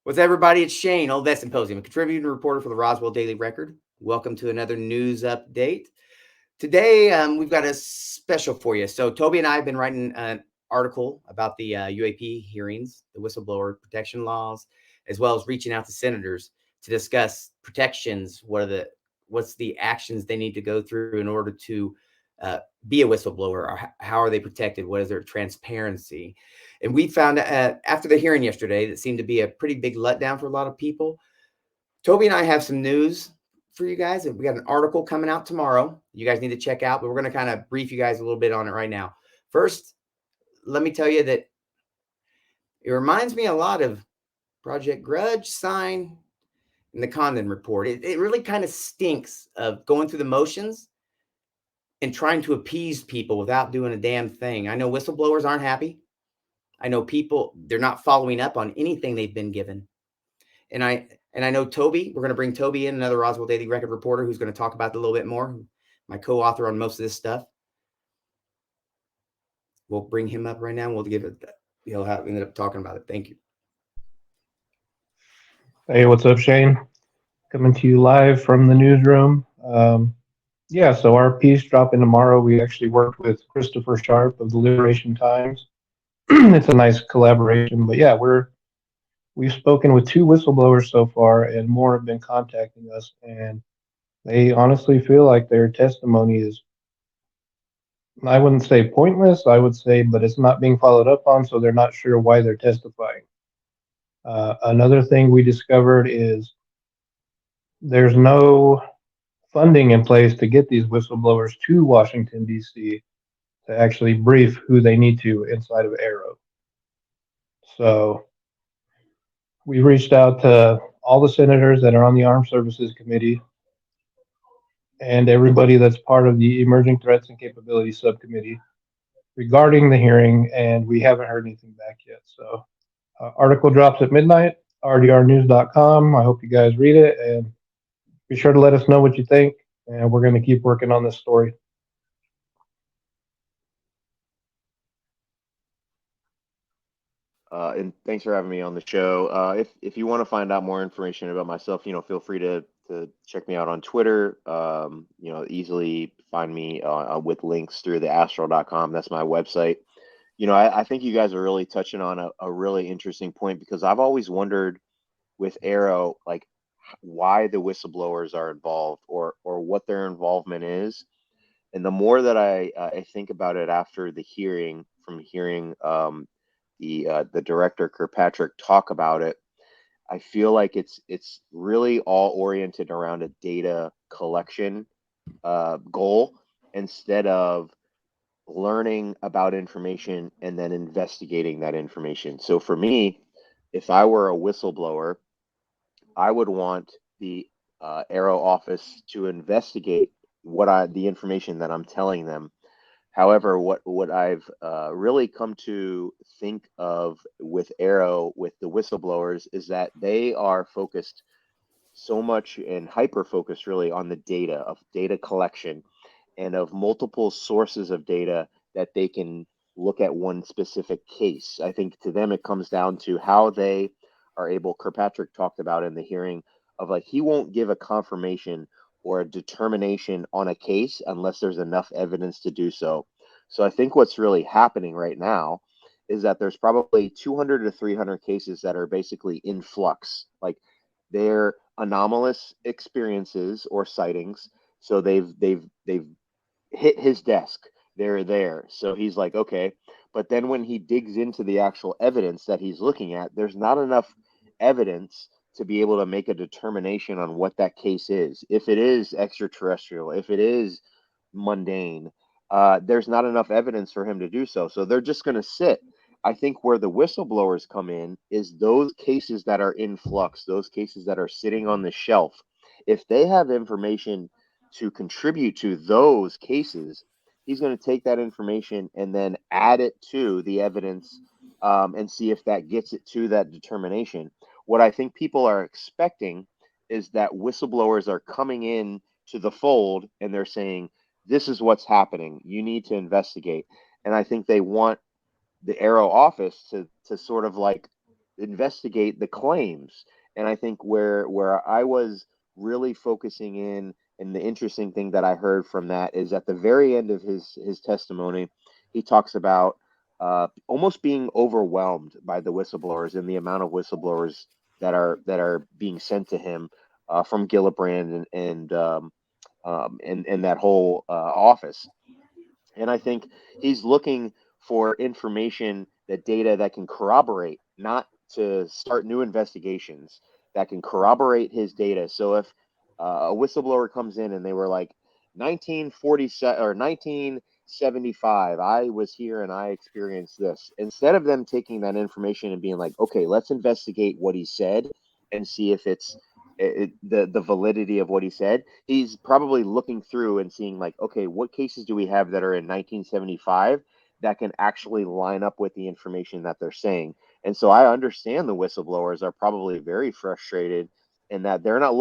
What's up, everybody? It's Shane, Old Vest Symposium, a contributing reporter for the Roswell Daily Record. Welcome to another news update. Today, we've got a special for you. So, Toby and I have been writing an article about the UAP hearings, the whistleblower protection laws, as well as reaching out to senators to discuss protections. What's the actions they need to go through in order to be a whistleblower, or how are they protected? What is their transparency? And we found after the hearing yesterday that seemed to be a pretty big letdown for a lot of people. Toby and I have some news for you guys. We got an article coming out tomorrow. You guys need to check out, but we're going to kind of brief you guys a little bit on it right now. First, let me tell you that it reminds me a lot of Project Grudge, Sign, and the Condon Report. It really kind of stinks of going through the motions and trying to appease people without doing a damn thing. I know whistleblowers aren't happy. I know people, they're not following up on anything they've been given. And I know Toby, we're going to bring Toby in, another Roswell Daily Record reporter who's going to talk about it a little bit more, my co-author on most of this stuff. We'll bring him up right now and we'll give it, he'll have ended up talking about it. Thank you. Hey, what's up, Shane? Coming to you live from the newsroom. So our piece dropping tomorrow. We actually worked with Christopher Sharp of the Liberation Times. It's a nice collaboration, but yeah, we've spoken with two whistleblowers so far, and more have been contacting us, and they honestly feel like their testimony is, I wouldn't say pointless, I would say, but it's not being followed up on, so they're not sure why they're testifying. Another thing we discovered is there's no funding in place to get these whistleblowers to Washington, D.C. to actually brief who they need to inside of Arrow. So we reached out to all the senators that are on the Armed Services Committee and everybody that's part of the Emerging Threats and Capabilities Subcommittee regarding the hearing, and we haven't heard anything back yet. So article drops at midnight, rdrnews.com. I hope you guys read it, and be sure to let us know what you think, and we're going to keep working on this story. And thanks for having me on the show. If you want to find out more information about myself, feel free to check me out on Twitter. Easily find me with links through the astral.com. That's my website. I think you guys are really touching on a really interesting point, because I've always wondered with Arrow, like, why the whistleblowers are involved, or what their involvement is. And the more that I think about it after the hearing, from hearing the director Kirkpatrick talk about it, I feel like it's really all oriented around a data collection goal, instead of learning about information and then investigating that information. So for me, if I were a whistleblower, I would want the Arrow office to investigate the information that I'm telling them. However, what I've really come to think of with Arrow, with the whistleblowers, is that they are focused so much and hyper focused really on the data collection, and of multiple sources of data that they can look at one specific case. I think to them it comes down to how they are able. Kirkpatrick talked about in the hearing of, like, he won't give a confirmation or a determination on a case unless there's enough evidence to do so. So I think what's really happening right now is that there's probably 200 to 300 cases that are basically in flux. Like, they're anomalous experiences or sightings. So they've hit his desk. They're there. So he's like, okay. But then when he digs into the actual evidence that he's looking at, there's not enough evidence to be able to make a determination on what that case is. If it is extraterrestrial, if it is mundane, there's not enough evidence for him to do so. So they're just going to sit. I think where the whistleblowers come in is those cases that are in flux, those cases that are sitting on the shelf. If they have information to contribute to those cases, he's going to take that information and then add it to the evidence, and see if that gets it to that determination. What I think people are expecting is that whistleblowers are coming in to the fold and they're saying, this is what's happening. You need to investigate. And I think they want the Arrow office to sort of, like, investigate the claims. And I think where I was really focusing in, and the interesting thing that I heard from that is at the very end of his testimony, he talks about almost being overwhelmed by the whistleblowers and the amount of whistleblowers that are being sent to him from Gillibrand and that whole office. And I think he's looking for information, that data that can corroborate, not to start new investigations, that can corroborate his data. So if a whistleblower comes in and they were like 1947 or 1975, I was here and I experienced this, instead of them taking that information and being like, okay, let's investigate what he said and see if it's the validity of what he said, he's probably looking through and seeing like, okay, what cases do we have that are in 1975 that can actually line up with the information that they're saying? And so I understand the whistleblowers are probably very frustrated in that they're not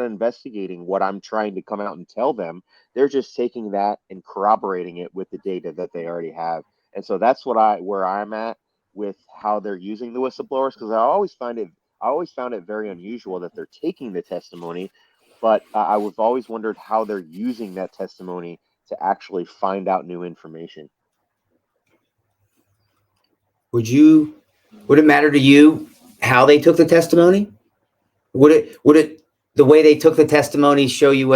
investigating what I'm trying to come out and tell them. They're just taking that and corroborating it with the data that they already have. And so that's where I'm at with how they're using the whistleblowers, because I always found it very unusual that they're taking the testimony, but I've always wondered how they're using that testimony to actually find out new information. Would it matter to you how they took the testimony? Would it the way they took the testimony show you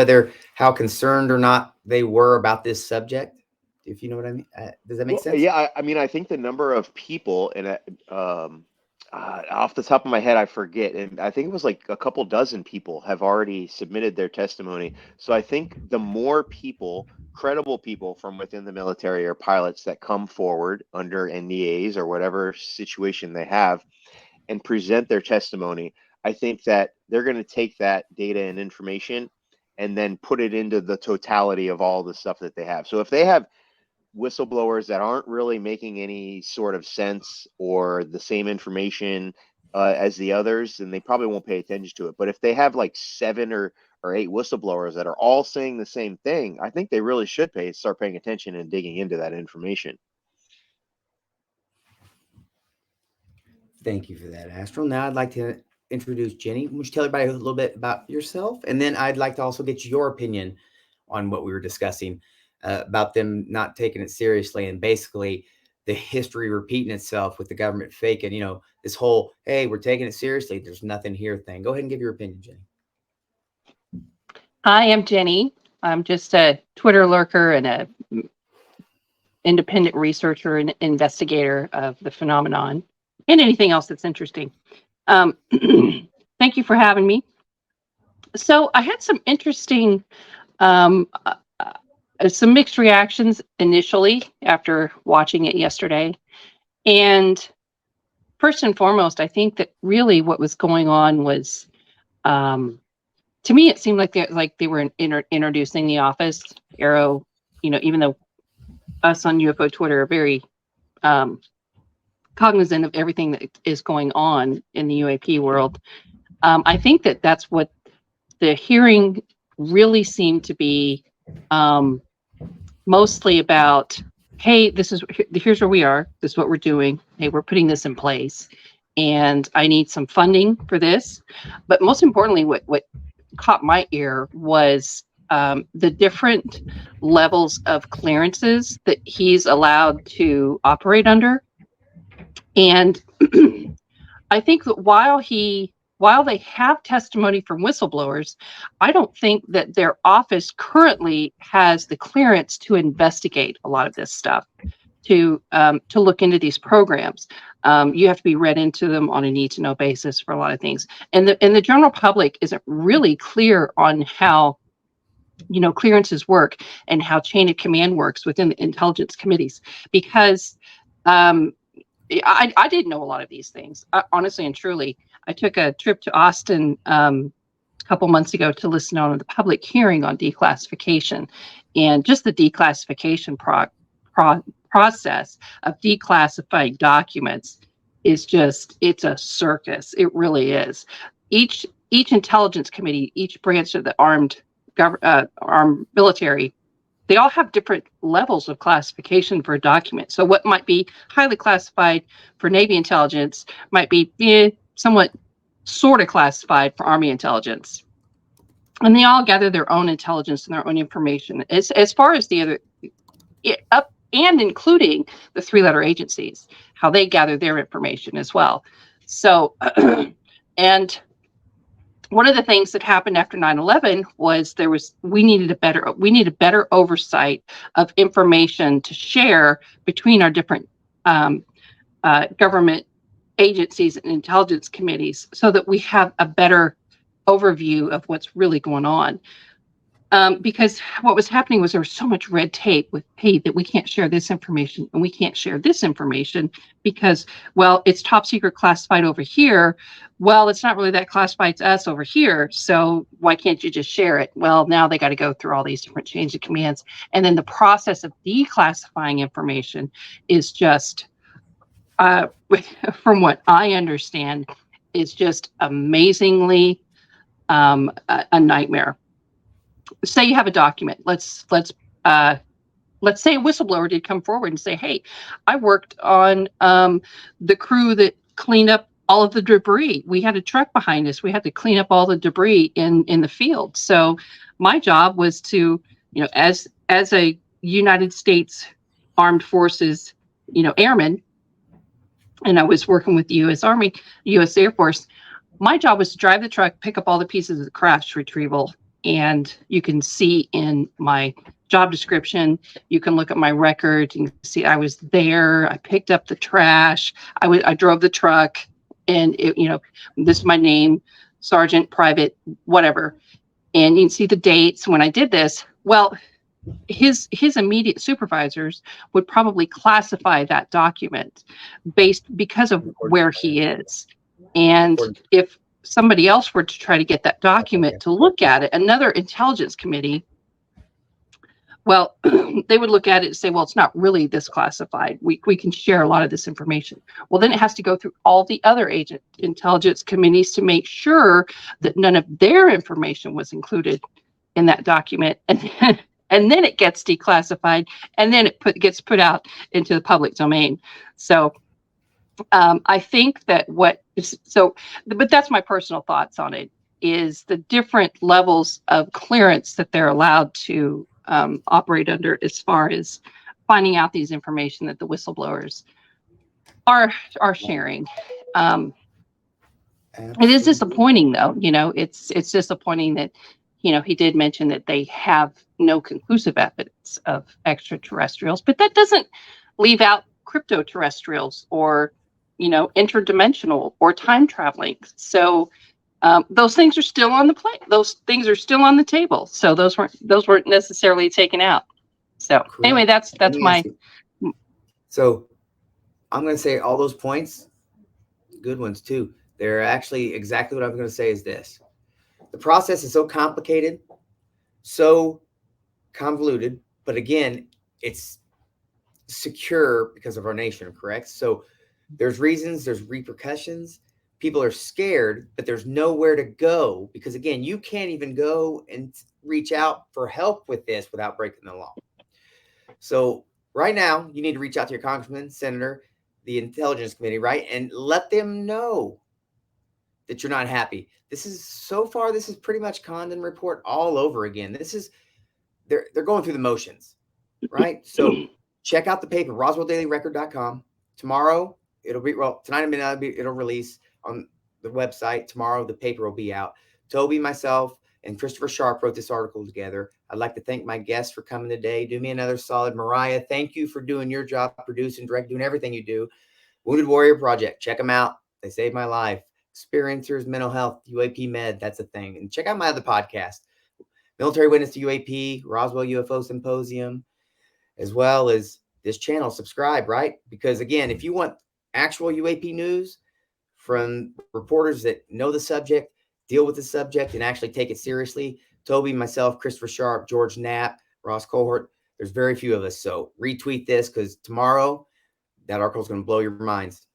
how concerned or not they were about this subject? If you know what I mean, does that make sense? Yeah, I mean, I think the number of people in off the top of my head, I forget, and I think it was like a couple dozen people have already submitted their testimony. So I think the more people, credible people from within the military or pilots that come forward under NDAs or whatever situation they have and present their testimony, I think that they're going to take that data and information and then put it into the totality of all the stuff that they have. So if they have whistleblowers that aren't really making any sort of sense or the same information as the others, then they probably won't pay attention to it. But if they have like 7 or 8 whistleblowers that are all saying the same thing, I think they really should start paying attention and digging into that information. Thank you for that, Astral. Now I'd like to introduce Jenny. Would you tell everybody a little bit about yourself? And then I'd like to also get your opinion on what we were discussing about them not taking it seriously and basically the history repeating itself with the government faking, this whole, hey, we're taking it seriously, there's nothing here thing. Go ahead and give your opinion, Jenny. I am Jenny. I'm just a Twitter lurker and a independent researcher and investigator of the phenomenon and anything else that's interesting. Thank you for having me. So I had some interesting, some mixed reactions initially after watching it yesterday. And first and foremost, I think that really what was going on was, to me, it seemed like they were introducing The Office. Arrow, even though us on UFO Twitter are very cognizant of everything that is going on in the UAP world, I think that that's what the hearing really seemed to be mostly about. Hey, here's where we are. This is what we're doing. Hey, we're putting this in place, and I need some funding for this. But most importantly, what caught my ear was the different levels of clearances that he's allowed to operate under. And I think that while they have testimony from whistleblowers, I don't think that their office currently has the clearance to investigate a lot of this stuff, to look into these programs. You have to be read into them on a need-to-know basis for a lot of things, and the general public isn't really clear on how clearances work and how chain of command works within the intelligence committees, because I didn't know a lot of these things, honestly and truly. I took a trip to Austin a couple months ago to listen on the public hearing on declassification, and just the declassification process of declassifying documents is it's a circus. It really is. Each intelligence committee, each branch of the armed military they all have different levels of classification for a document. So what might be highly classified for Navy intelligence might be somewhat sort of classified for Army intelligence. And they all gather their own intelligence and their own information. As far as the other, up and including the three-letter agencies, how they gather their information as well. So, and one of the things that happened after 9/11 was we needed better oversight of information to share between our different government agencies and intelligence committees, so that we have a better overview of what's really going on. Because what was happening was there was so much red tape with, hey, that we can't share this information and we can't share this information because, well, it's top secret classified over here. Well, it's not really that classified to us over here. So why can't you just share it? Well, now they got to go through all these different change of commands. And then the process of declassifying information is just, from what I understand, is just amazingly a nightmare. Say you have a document. Let's say a whistleblower did come forward and say, hey, I worked on the crew that cleaned up all of the debris. We had a truck behind us. We had to clean up all the debris in the field. So my job was to, as a United States Armed Forces, airman, and I was working with the U.S. Army, U.S. Air Force, my job was to drive the truck, pick up all the pieces of the crash retrieval. And you can see in my job description, you can look at my record, you can see I was there, I picked up the trash, I drove the truck, and this is my name, Sergeant, Private, whatever. And you can see the dates when I did this. Well, his immediate supervisors would probably classify that document because of where he is. And if somebody else were to try to get that document to look at it, another intelligence committee, well, they would look at it and say, well, it's not really this classified. We can share a lot of this information. Well, then it has to go through all the other intelligence committees to make sure that none of their information was included in that document. And then it gets declassified, and then it gets put out into the public domain. So I think that but that's my personal thoughts on it, is the different levels of clearance that they're allowed to operate under, as far as finding out these information that the whistleblowers are sharing. It is disappointing, though. It's disappointing that, he did mention that they have no conclusive evidence of extraterrestrials, but that doesn't leave out cryptoterrestrials or interdimensional or time traveling. So those things are still on the plate. Those things are still on the table. So those weren't necessarily taken out. So anyway, that's my. So I'm going to say all those points, good ones too. They're actually exactly what I'm going to say is this. The process is so complicated, so convoluted, but again, it's secure because of our nation, correct? So there's reasons, there's repercussions. People are scared, but there's nowhere to go because, again, you can't even go and reach out for help with this without breaking the law. So right now, you need to reach out to your congressman, senator, the intelligence committee, right? And let them know that you're not happy. This is pretty much Condon Report all over again. They're going through the motions, right? So check out the paper, RoswellDailyRecord.com. Tomorrow, tonight at midnight, it'll release on the website. Tomorrow, the paper will be out. Toby, myself, and Christopher Sharp wrote this article together. I'd like to thank my guests for coming today. Do me another solid. Mariah, thank you for doing your job, producing, directing, doing everything you do. Wounded Warrior Project, check them out. They saved my life. Experiencers, mental health, UAP Med, that's a thing. And check out my other podcast, Military Witness to UAP, Roswell UFO Symposium, as well as this channel. Subscribe, right? Because again, if you want actual UAP news from reporters that know the subject, deal with the subject, and actually take it seriously, Toby, myself, Christopher Sharp, George Knapp, Ross Cohort, there's very few of us. So retweet this because tomorrow that article is going to blow your minds.